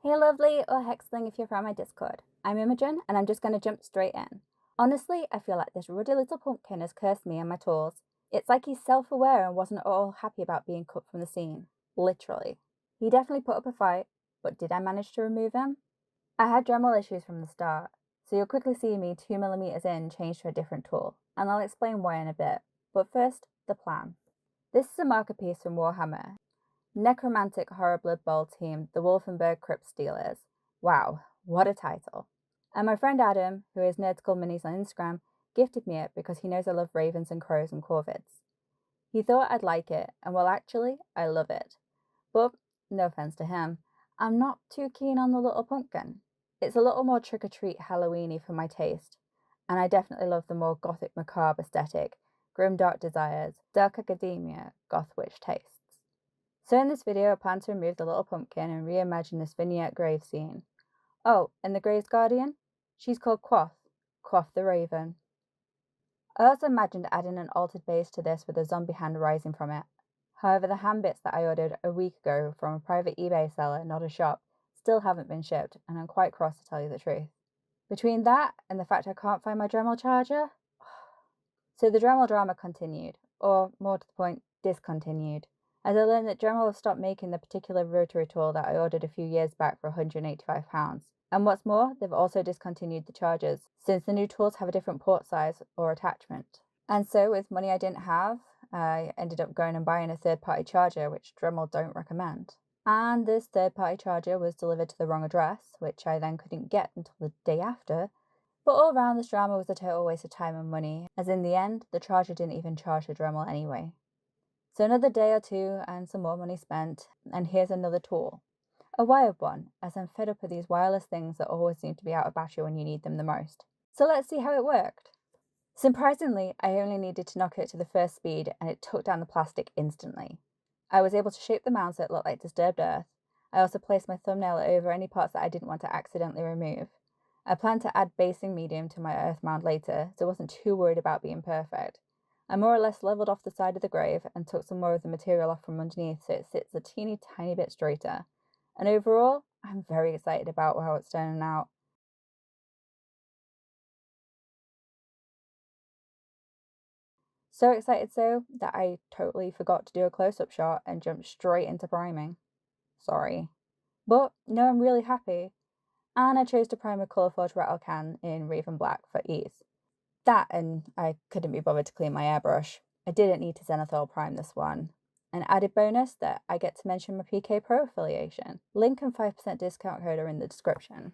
Hey lovely, or hexling if you're from my Discord. I'm Imogen, and I'm just going to jump straight in. Honestly, I feel like this ruddy little pumpkin has cursed me and my tools. It's like he's self-aware and wasn't at all happy about being cut from the scene. Literally. He definitely put up a fight, but did I manage to remove him? I had Dremel issues from the start, so you'll quickly see me 2mm in change to a different tool, and I'll explain why in a bit. But first, the plan. This is a marker piece from Warhammer. Necromantic Horror Blood Bowl team, the Wolfenburg Crypt Stealers. Wow, what a title. And my friend Adam, who is AFFILIATION on Instagram, gifted me it because he knows I love ravens and crows and corvids. He thought I'd like it, and well actually, I love it. But, no offense to him, I'm not too keen on the little pumpkin. It's a little more trick-or-treat Halloweeny for my taste, and I definitely love the more Gothic Macabre aesthetic, grim dark desires, dark academia, goth witch tastes. So in this video I plan to remove the little pumpkin and reimagine this vignette grave scene. Oh, and the grave's guardian? She's called Quoth. Quoth the Raven. I also imagined adding an altered base to this with a zombie hand rising from it. However, the hand bits that I ordered a week ago from a private eBay seller, not a shop, still haven't been shipped, and I'm quite cross to tell you the truth. Between that and the fact I can't find my Dremel charger. So the Dremel drama continued, or more to the point, discontinued, as I learned that Dremel have stopped making the particular rotary tool that I ordered a few years back for £185. And what's more, they've also discontinued the chargers, since the new tools have a different port size or attachment. And so with money I didn't have, I ended up going and buying a third-party charger, which Dremel don't recommend. And this third-party charger was delivered to the wrong address, which I then couldn't get until the day after. But all around, this drama was a total waste of time and money, as in the end, the charger didn't even charge the Dremel anyway. So another day or two and some more money spent, and here's another tool. A wired one, as I'm fed up with these wireless things that always seem to be out of battery when you need them the most. So let's see how it worked. Surprisingly, I only needed to knock it to the first speed and it took down the plastic instantly. I was able to shape the mount so it looked like disturbed earth. I also placed my thumbnail over any parts that I didn't want to accidentally remove. I planned to add basing medium to my earth mound later, so I wasn't too worried about being perfect. I more or less leveled off the side of the grave and took some more of the material off from underneath so it sits a teeny tiny bit straighter. And overall, I'm very excited about how it's turning out. So excited so that I totally forgot to do a close-up shot and jumped straight into priming. Sorry. But no, I'm really happy. And I chose to prime a Colourforge rattle can in Raven Black for ease. That, and I couldn't be bothered to clean my airbrush. I didn't need to zenithal prime this one. An added bonus that I get to mention my PK Pro affiliation. Link and 5% discount code are in the description.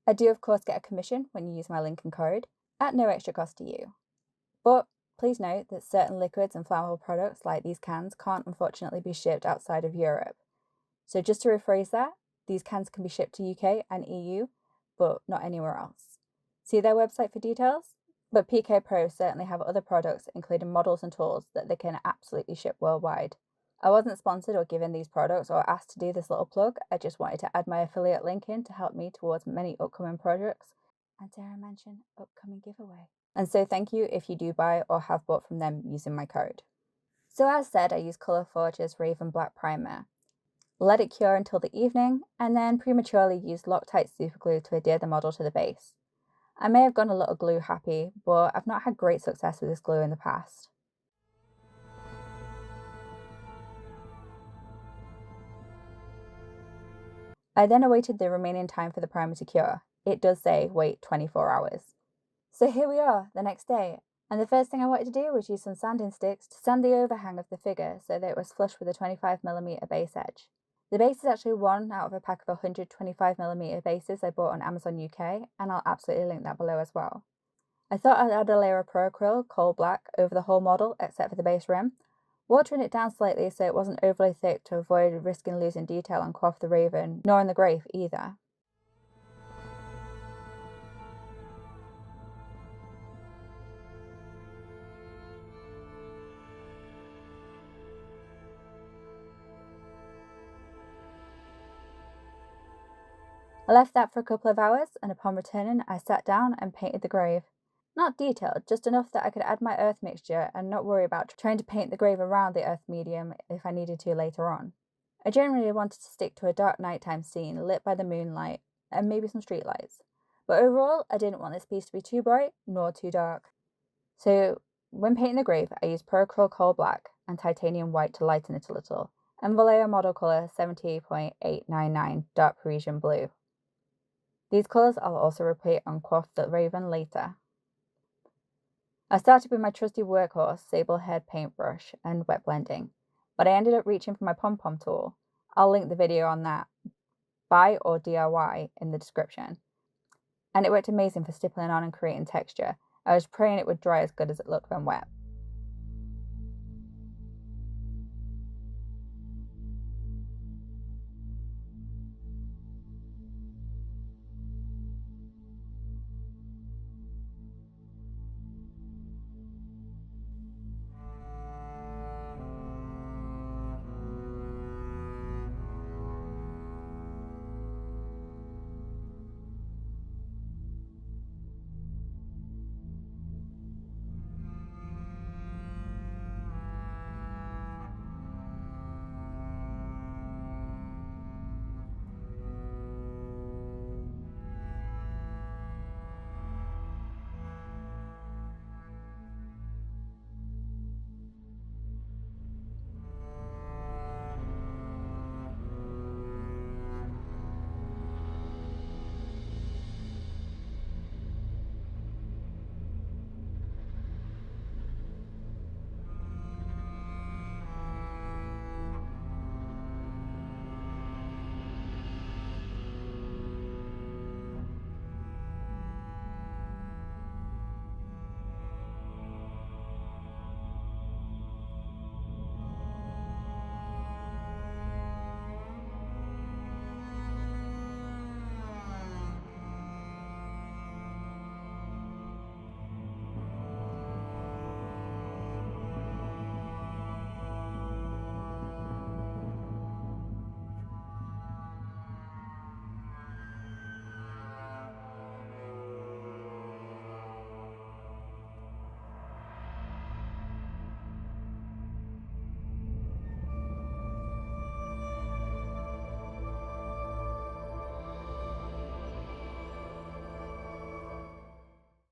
I do of course get a commission when you use my link and code, at no extra cost to you. But please note that certain liquids and flammable products like these cans can't unfortunately be shipped outside of Europe. So just to rephrase that, these cans can be shipped to UK and EU, but not anywhere else. See their website for details? But PK Pro certainly have other products, including models and tools, that they can absolutely ship worldwide. I wasn't sponsored or given these products or asked to do this little plug. I just wanted to add my affiliate link in to help me towards many upcoming projects, and dare I mention, upcoming giveaway. And so thank you if you do buy or have bought from them using my code. So as said, I use Colourforge's Raven Black Primer. Let it cure until the evening, and then prematurely use Loctite superglue to adhere the model to the base. I may have gone a little glue happy, but I've not had great success with this glue in the past. I then awaited the remaining time for the primer to cure. It does say wait 24 hours. So here we are, the next day, and the first thing I wanted to do was use some sanding sticks to sand the overhang of the figure so that it was flush with a 25mm base edge. The base is actually one out of a pack of 125mm bases I bought on Amazon UK, and I'll absolutely link that below as well. I thought I'd add a layer of Pro Acryl, coal black, over the whole model except for the base rim, watering it down slightly so it wasn't overly thick to avoid risking losing detail on Quoth the Raven, nor on the grave either. I left that for a couple of hours, and upon returning I sat down and painted the grave. Not detailed, just enough that I could add my earth mixture and not worry about trying to paint the grave around the earth medium if I needed to later on. I generally wanted to stick to a dark nighttime scene lit by the moonlight and maybe some streetlights. But overall, I didn't want this piece to be too bright nor too dark. So when painting the grave, I used Acryl coal black and titanium white to lighten it a little, and Vallejo model colour 70.899 dark Parisian blue. These colours I'll also repeat on Quoth the Raven later. I started with my trusty workhorse sable-haired paintbrush and wet blending, but I ended up reaching for my pom-pom tool. I'll link the video on that, buy or DIY, in the description. And it worked amazing for stippling on and creating texture. I was praying it would dry as good as it looked when wet.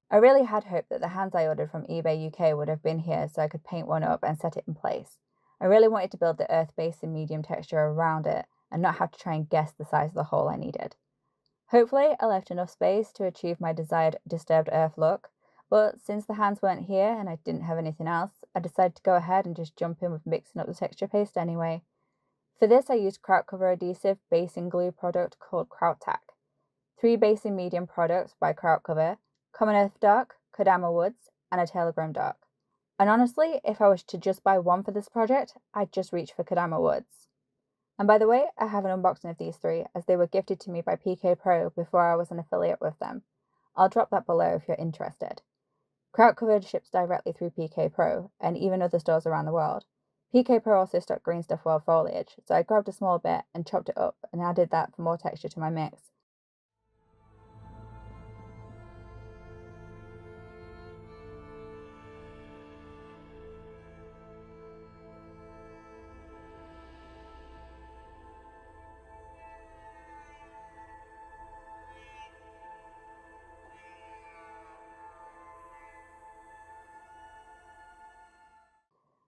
I really had hoped that the hands I ordered from eBay UK would have been here so I could paint one up and set it in place. I really wanted to build the earth base and medium texture around it and not have to try and guess the size of the hole I needed. Hopefully I left enough space to achieve my desired disturbed earth look, but since the hands weren't here and I didn't have anything else, I decided to go ahead and just jump in with mixing up the texture paste anyway. For this I used Kraut cover adhesive basing glue product called Kraut-Tac, 3 basing medium products by Kraut cover, Common Earth Dark, Kodama Woods, and a Telegram Dark. And honestly, if I was to just buy one for this project, I'd just reach for Kodama Woods. And by the way, I have an unboxing of these 3 as they were gifted to me by PK Pro before I was an affiliate with them. I'll drop that below if you're interested. Kraut cover ships directly through PK Pro and even other stores around the world. PK Pro also stocked Green Stuff World foliage, so I grabbed a small bit and chopped it up and added that for more texture to my mix.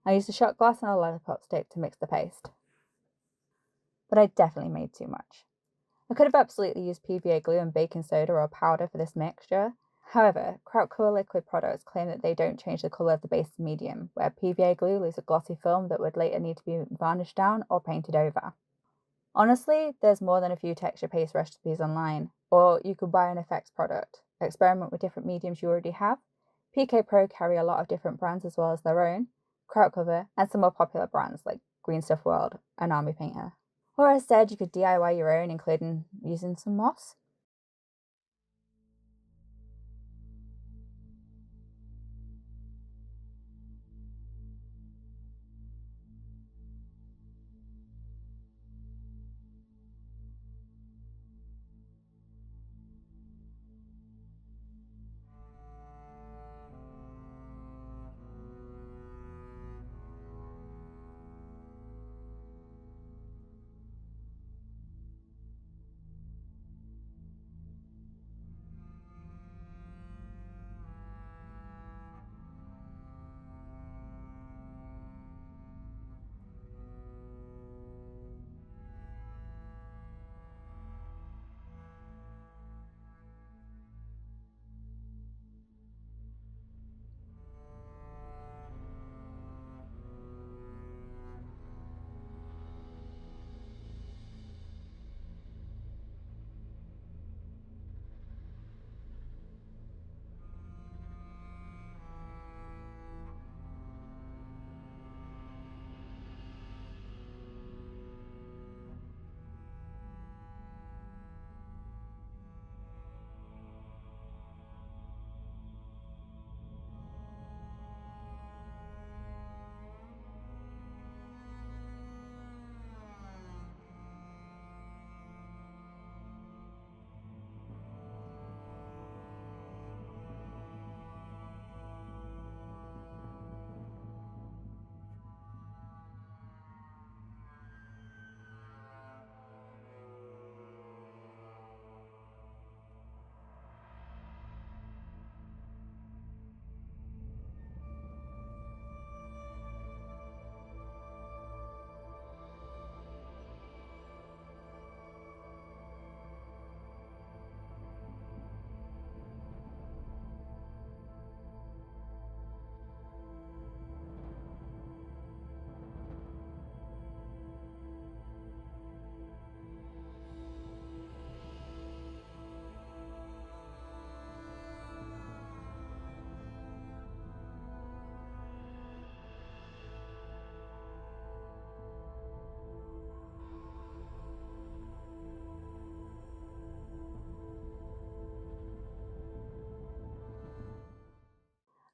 I used a shot glass and a lollipop stick to mix the paste. But I definitely made too much. I could have absolutely used PVA glue and baking soda or powder for this mixture. However, Kraut Cool liquid products claim that they don't change the colour of the base medium, where PVA glue leaves a glossy film that would later need to be varnished down or painted over. Honestly, there's more than a few texture paste recipes online, or you could buy an effects product. Experiment with different mediums you already have. PK Pro carry a lot of different brands as well as their own, Kraut cover, and some more popular brands like Green Stuff World and Army Painter. Or as said, you could DIY your own, including using some moss.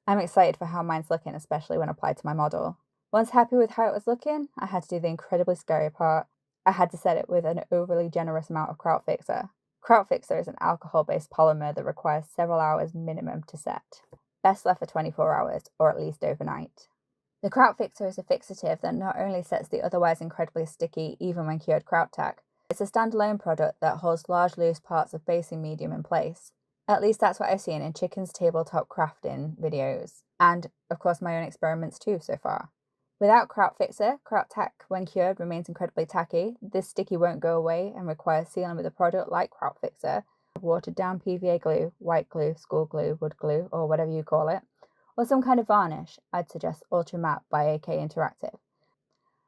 I'm excited for how mine's looking, especially when applied to my model. Once happy with how it was looking, I had to do the incredibly scary part. I had to set it with an overly generous amount of Kraut-Fixer. Kraut-Fixer is an alcohol-based polymer that requires several hours minimum to set. Best left for 24 hours, or at least overnight. The Kraut-Fixer is a fixative that not only sets the otherwise incredibly sticky, even when cured Kraut-Tac, it's a standalone product that holds large loose parts of basing medium in place. At least that's what I've seen in Chicken's tabletop crafting videos, and of course my own experiments too so far. Without Kraut-Fixer, Kraut-Tac when cured remains incredibly tacky. This sticky won't go away and requires sealing with a product like Kraut-Fixer, watered down PVA glue, white glue, school glue, wood glue, or whatever you call it, or some kind of varnish. I'd suggest Ultra Matte by AK Interactive.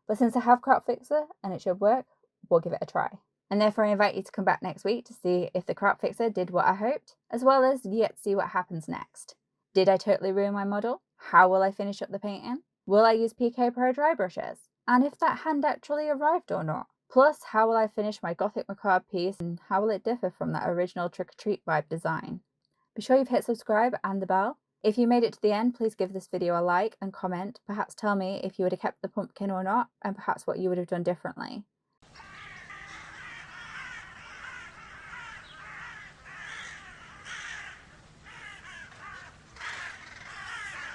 But since I have Kraut-Fixer and it should work, we'll give it a try. And therefore I invite you to come back next week to see if the Kraut-Fixer did what I hoped, as well as yet see what happens next. Did I totally ruin my model? How will I finish up the painting? Will I use PK Pro dry brushes? And if that hand actually arrived or not? Plus, how will I finish my Gothic Macabre piece and how will it differ from that original trick-or-treat vibe design? Be sure you've hit subscribe and the bell. If you made it to the end, please give this video a like and comment. Perhaps tell me if you would have kept the pumpkin or not, and perhaps what you would have done differently.